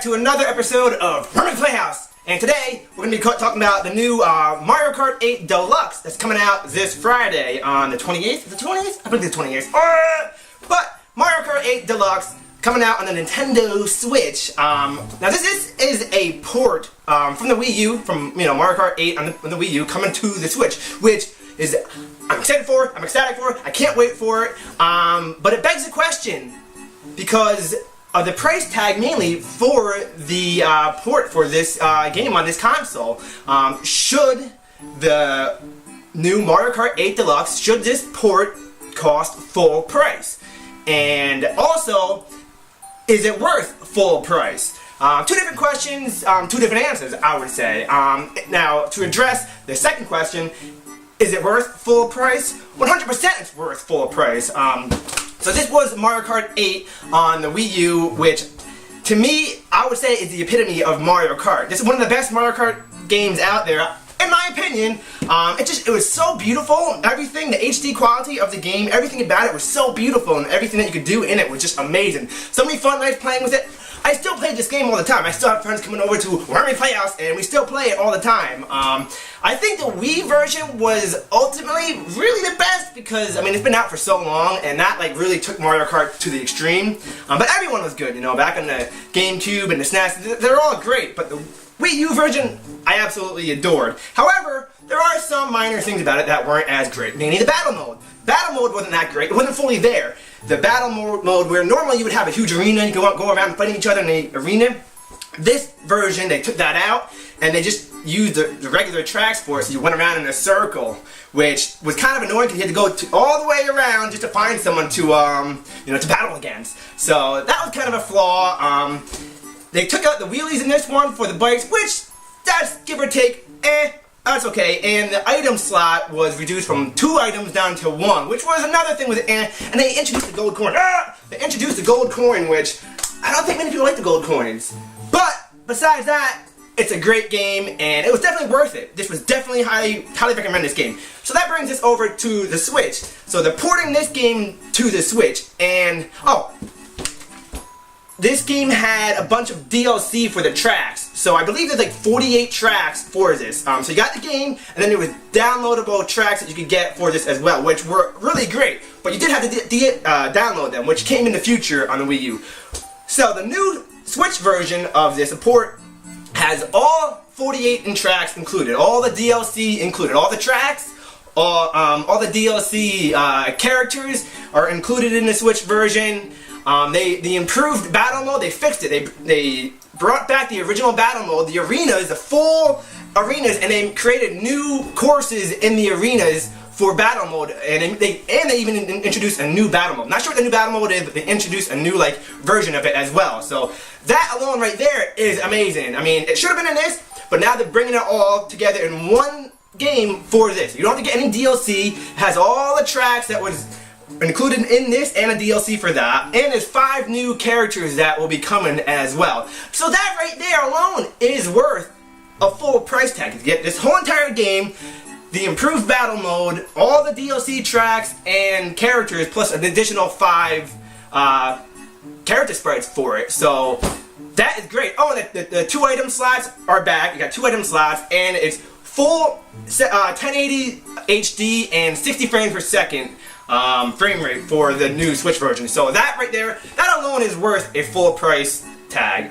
back to another episode of Wormys Playhouse. And today, we're going to be talking about the new Mario Kart 8 Deluxe that's coming out this Friday on the 28th. Is it the 28th? I think it's the 28th. But Mario Kart 8 Deluxe coming out on the Nintendo Switch. Now this is a port from the Wii U, from Mario Kart 8 on the Wii U coming to the Switch, which is I'm excited for, I'm ecstatic for, I can't wait for it. But it begs the question, because of the price tag mainly for the port for this game on this console. Should the new Mario Kart 8 Deluxe, should this port cost full price? And also, is it worth full price? Two different questions, two different answers, I would say. Now, to address the second question, is it worth full price? 100% it's worth full price. So this was Mario Kart 8 on the Wii U, which, to me, I would say is the epitome of Mario Kart. This is one of the best Mario Kart games out there, in my opinion. It was so beautiful. Everything, the HD quality of the game, everything about it was so beautiful, and everything that you could do in it was just amazing. So many fun nights playing with it. I still play this game all the time. I still have friends coming over to Wormys Playhouse, and we still play it all the time. I think the Wii version was ultimately really the best because, I mean, it's been out for so long, and that really took Mario Kart to the extreme. But everyone was good, back on the GameCube and the SNES, they're all great, but the Wii U version, I absolutely adored. However, there are some minor things about it that weren't as great, mainly the battle mode. Battle mode wasn't that great, it wasn't fully there. The battle mode where normally you would have a huge arena and you could go around fighting each other in the arena. This version, they took that out and they just used the regular tracks for it, so you went around in a circle, which was kind of annoying because you had to go all the way around just to find someone to to battle against. So that was kind of a flaw. They took out the wheelies in this one for the bikes, which that's give or take, that's okay. And the item slot was reduced from 2 items down to 1, which was another thing with it. And they introduced the gold coin. They introduced the gold coin, which I don't think many people like the gold coins. But besides that, it's a great game, and it was definitely worth it. This was definitely highly recommend this game. So that brings us over to the Switch. So they're porting this game to the Switch, and this game had a bunch of DLC for the tracks. So I believe there's 48 tracks for this. So you got the game, and then there was downloadable tracks that you could get for this as well, which were really great. But you did have to download them, which came in the future on the Wii U. So the new Switch version of this port has all 48 tracks included, all the DLC included, all the tracks, all the DLC characters are included in the Switch version. The improved battle mode, they fixed it. They brought back the original battle mode, the arenas, the full arenas, and they created new courses in the arenas for battle mode, and they even introduced a new battle mode. Not sure what the new battle mode is, but they introduced a new version of it as well. So that alone right there is amazing. I mean, it should have been in this, but now they're bringing it all together in one game for this. You don't have to get any DLC. It has all the tracks that was included in this and a DLC for that, and there's 5 new characters that will be coming as well. So that right there alone is worth a full price tag. To get this whole entire game, the improved battle mode, all the DLC tracks and characters, plus an additional 5 character sprites for it. So that is great. Oh, and the 2 item slots are back. You got 2 item slots, and it's full 1080 HD and 60 frames per second frame rate for the new Switch version. So that right there, that alone is worth a full price tag.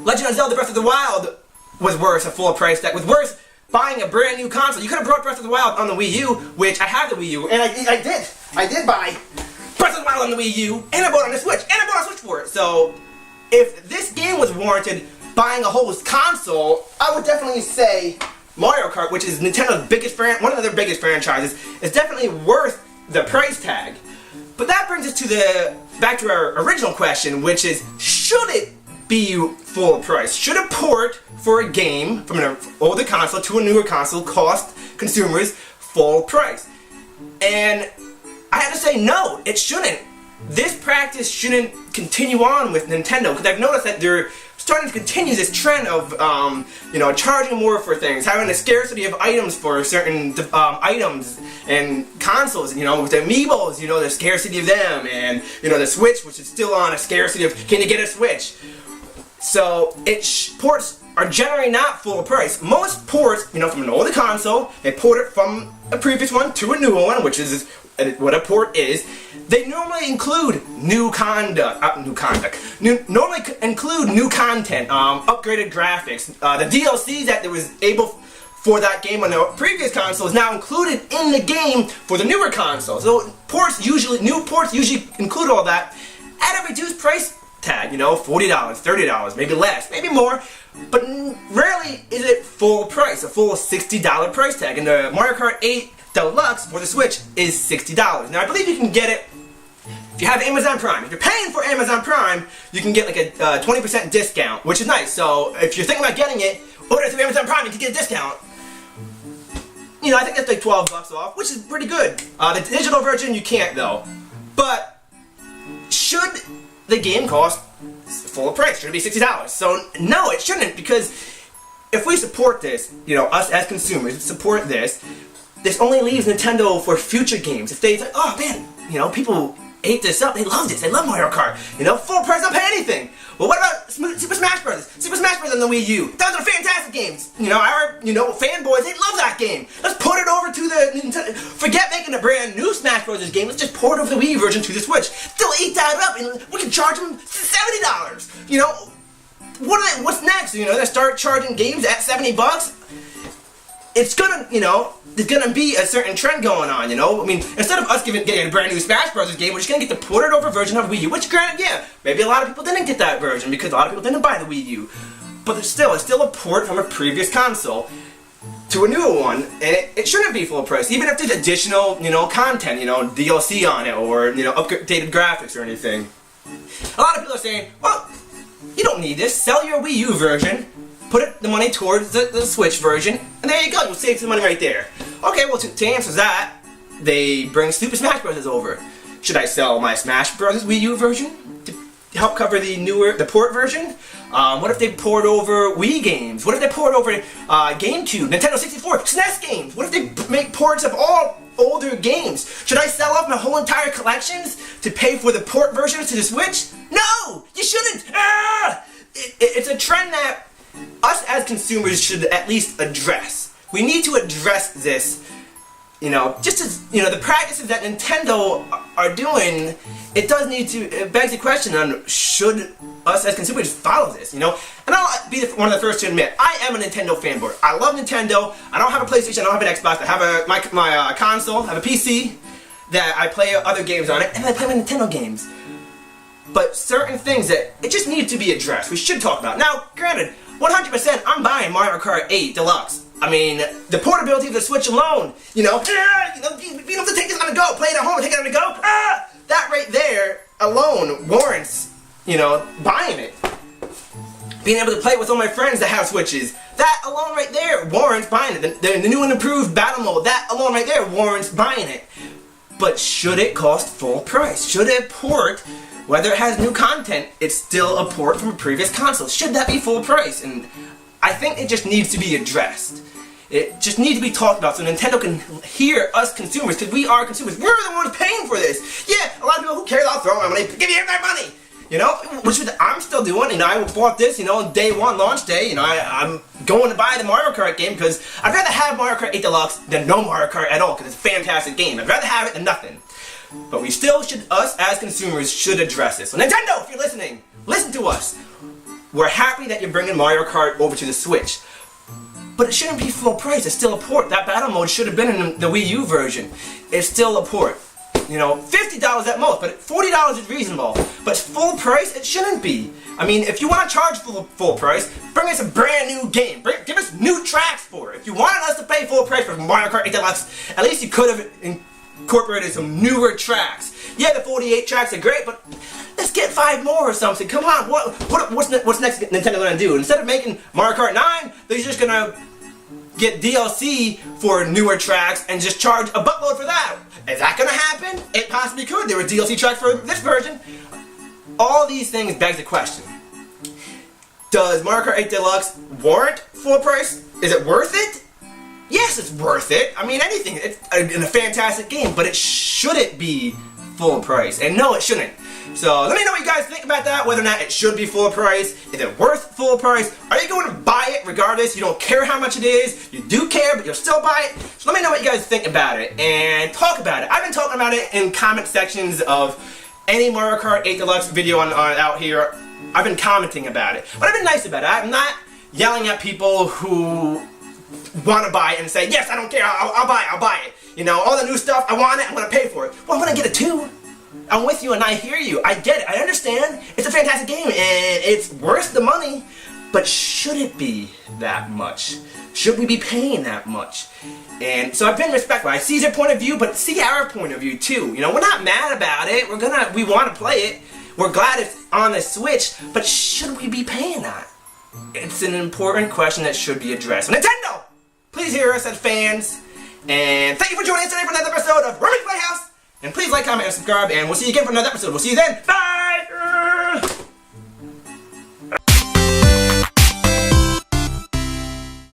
Legend of Zelda Breath of the Wild was worth a full price tag. Was worth buying a brand new console. You could have brought Breath of the Wild on the Wii U, which I have the Wii U, and I did buy Breath of the Wild on the Wii U, and I bought it on the Switch, and I bought a Switch for it. So if this game was warranted buying a whole console, I would definitely say Mario Kart, which is Nintendo's biggest one of their biggest franchises, is definitely worth the price tag. But that brings us to back to our original question, which is, should it be full price? Should a port for a game from an older console to a newer console cost consumers full price? And I have to say no, it shouldn't. This practice shouldn't continue on with Nintendo, because I've noticed that they're starting to continue this trend of, charging more for things, having a scarcity of items for certain items and consoles, with the Amiibos, the scarcity of them, and, the Switch, which is still on a scarcity of, can you get a Switch? So ports are generally not full price. Most ports, from an older console, they port it from a previous one to a newer one, which is what a port is. They normally include normally include new content, upgraded graphics. The DLCs that there was able for that game on the previous console is now included in the game for the newer console. So new ports usually include all that at a reduced price tag, $40, $30, maybe less, maybe more, but rarely is it full price, a full $60 price tag. And the Mario Kart 8 Deluxe for the Switch is $60. Now I believe you can get it if you have Amazon Prime. If you're paying for Amazon Prime, you can get like a 20% discount, which is nice. So if you're thinking about getting it, order it through Amazon Prime, you can get a discount. I think that's like $12 off, which is pretty good. The digital version you can't though. But should the game cost full price? Should it be $60? So no, it shouldn't, because if we support this, us as consumers support this only leaves Nintendo for future games. If they say, oh man, people ate this up, they love this, they love Mario Kart, full price, don't pay anything. Well, what about Super Smash Bros? Super Smash Bros on the Wii U. Those are fantastic games. Our fanboys, they love that game. Let's port it over to the Nintendo. Forget making a brand new Smash Bros game. Let's just port over the Wii version to the Switch. They'll eat that up, and we can charge them $70. What's next? They start charging games at $70. It's gonna, there's gonna be a certain trend going on, I mean, instead of us getting a brand new Smash Bros. Game, we're just gonna get the ported over version of Wii U, which granted, yeah, maybe a lot of people didn't get that version because a lot of people didn't buy the Wii U. But it's still a port from a previous console to a newer one, and it shouldn't be full price, even if there's additional, content, DLC on it, or, updated graphics or anything. A lot of people are saying, well, you don't need this, sell your Wii U version, put the money towards the Switch version, and there you go, you'll save some money right there. Okay, well, to answer that, they bring Super Smash Bros. Over. Should I sell my Smash Bros. Wii U version to help cover the port version? What if they port over Wii games? What if they port over GameCube, Nintendo 64, SNES games? What if they make ports of all older games? Should I sell off my whole entire collections to pay for the port versions to the Switch? No! You shouldn't! It's a trend that us as consumers should at least address. We need to address this, just as, the practices that Nintendo are doing, it begs the question on should us as consumers follow this, And I'll be one of the first to admit, I am a Nintendo fanboy. I love Nintendo. I don't have a PlayStation, I don't have an Xbox, I have my console, I have a PC that I play other games on it, and I play my Nintendo games. But certain things that it just needs to be addressed, we should talk about. Now, granted, 100% I'm buying Mario Kart 8 Deluxe. I mean, the portability of the Switch alone, you don't have to take this on the go, play it at home, take it on the go. That right there alone warrants, buying it. Being able to play it with all my friends that have Switches, that alone right there warrants buying it. The new and improved battle mode, that alone right there warrants buying it. But should it cost full price? Should it port? Whether it has new content, it's still a port from a previous console. Should that be full price? And I think it just needs to be addressed. It just needs to be talked about so Nintendo can hear us consumers, because we are consumers. We're the ones paying for this. Yeah, a lot of people, who cares? I'll throw my money. Give me that money. Which I'm still doing. I bought this, day one, launch day. I'm going to buy the Mario Kart game because I'd rather have Mario Kart 8 Deluxe than no Mario Kart at all, because it's a fantastic game. I'd rather have it than nothing. But we still us as consumers should address this. So Nintendo, if you're listening, listen to us. We're happy that you're bringing Mario Kart over to the Switch. But it shouldn't be full price, it's still a port. That battle mode should have been in the Wii U version. It's still a port. $50 at most, but $40 is reasonable. But full price, it shouldn't be. I mean, if you want to charge full price, bring us a brand new game. Give us new tracks for it. If you wanted us to pay full price for Mario Kart 8 Deluxe, at least you could have incorporated some newer tracks. Yeah, the 48 tracks are great, but let's get 5 more or something. Come on, what's next Nintendo gonna do? Instead of making Mario Kart 9, they're just gonna get DLC for newer tracks and just charge a buttload for that. Is that gonna happen? It possibly could. There were DLC tracks for this version. All these things beg the question. Does Mario Kart 8 Deluxe warrant full price? Is it worth it? Yes, it's worth it. I mean, anything. It's a fantastic game, but it shouldn't be full price. And no, it shouldn't. So let me know what you guys think about that, whether or not it should be full price. Is it worth full price? Are you going to buy it regardless? You don't care how much it is. You do care, but you'll still buy it. So let me know what you guys think about it and talk about it. I've been talking about it in comment sections of any Mario Kart 8 Deluxe video out here. I've been commenting about it. But I've been nice about it. I'm not yelling at people who want to buy it and say, yes, I don't care, I'll buy it. You know, all the new stuff, I want it, I'm going to pay for it. Well, I'm going to get it too. I'm with you and I hear you. I get it. I understand. It's a fantastic game and it's worth the money. But should it be that much? Should we be paying that much? And so I've been respectful. I see your point of view, but see our point of view too. You know, we're not mad about it. We want to play it. We're glad it's on the Switch, but should we be paying that? It's an important question that should be addressed. Nintendo, please hear us as fans. And thank you for joining us today for another episode of Wormys Playhouse. And please like, comment, and subscribe, and we'll see you again for another episode. We'll see you then. Bye!